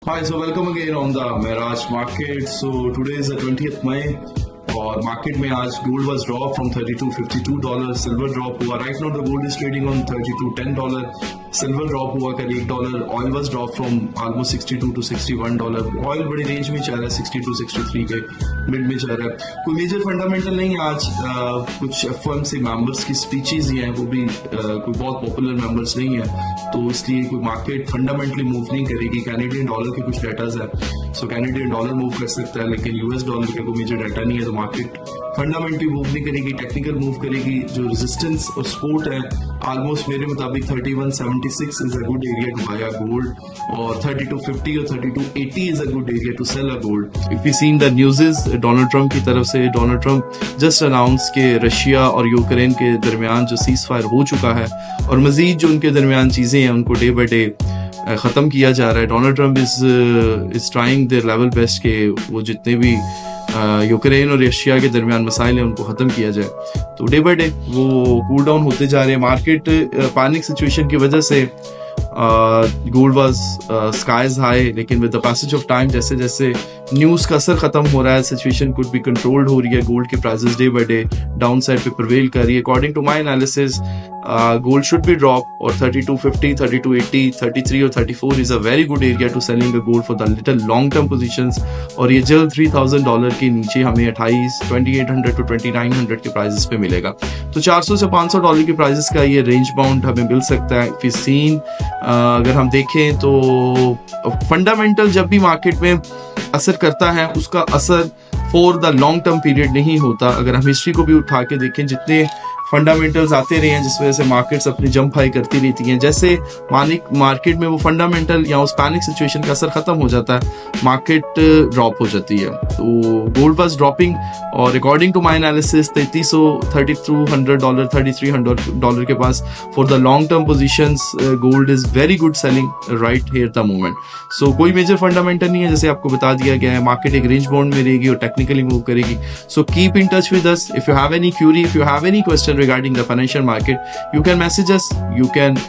Hi, so welcome again on the Mirage market. So today is the 20th May और market में आज gold was drop from $32.52, silver drop हुआ. Right now the gold is trading on $32.10, silver drop हुआ कल $1. Oil was drop from almost $62 to $61. ऑयल बड़ी range में चल रहा है, 62 63 के मिड में चल रहा है. कोई मेजर फंडामेंटल नहीं है आज. कुछ एफओएमसी मेंबर्स की स्पीचेस ही हैं, वो भी कोई बहुत पॉपुलर मेंबर्स नहीं है, तो इसलिए कोई मार्केट फंडामेंटली मूव नहीं करेगी. कैनेडियन डॉलर के कुछ डाटाज है, सो कैनेडियन डॉलर मूव कर सकता है, लेकिन यूएस डॉलर का कोई मेजर डाटा नहीं है, तो मार्केट फंडामेंटली मूव नहीं करेगी. टेक्निकल मूव करेगी. जो रेजिस्टेंस और सपोर्ट है ऑलमोस्ट मेरे मुताबिक 3176 is a good area to buy a gold, और 3250 और 3280 is a good area to sell a gold. If you seen the newses Donald Trump की तरफ से, डोनाल्ड ट्रंप जस्ट अनाउंस के रशिया और यूक्रेन के दरमियान जो सीज फायर हो चुका है और मजीद जो उनके दरमियान चीजें हैं उनको डे बाई डे ख़त्म किया जा रहा है. Donald Trump is trying their level best के वो जितने भी यूक्रेन और रशिया के दरमियान मसाइल हैं उनको ख़त्म किया जाए. तो डे बाई डे वो कूल डाउन होते जा रहे हैं. मार्केट पैनिक सिचुएशन की वजह से गोल्ड वाज स्काइज हाई, लेकिन with the passage of time जैसे जैसे न्यूज़ का असर खत्म हो रहा है, सिचुएशन कुड बी कंट्रोल्ड हो रही है. गोल्ड के prices day by day down side पे प्रिवेल कर रही है. According to my analysis gold should be drop, और 3250 3280 33 और 34 is a very good area to selling a gold for the little long term positions. और ये जल्द $3000 के नीचे हमें 2800 to 2900 के प्राइसेस पे मिलेगा. तो $400 से $500 के प्राइसेस का ये रेंज बाउंड हमें मिल सकता है. इफ सीन अगर हम देखें तो फंडामेंटल जब भी मार्केट में असर करता है उसका असर for the long term period नहीं होता. अगर हम हिस्ट्री को भी उठा के देखें, जितने फंडामेंटल्स आते रहे हैं जिस वजह से मार्केट्स अपनी जंप हाई करती रहती हैं, जैसे मार्केट में वो फंडामेंटल या उस पैनिक सिचुएशन का असर खत्म हो जाता है, मार्केट ड्रॉप हो जाती है. तो गोल्ड वाज ड्रॉपिंग, और अकॉर्डिंग टू माय एनालिसिस $3300 $3300 के पास for the long term positions gold is very good selling right here the moment. So कोई मेजर फंडामेंटल नहीं है, जैसे आपको बता दिया गया है. मार्केट एक रेंज बाउंड में रहेगी और टेक्निकली मूव करेगी. So keep in touch with us. If you have any Curie, if you have any question regarding the financial market, you can message us, you can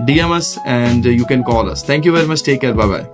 DM us, and you can call us. Thank you very much. Take care. Bye bye.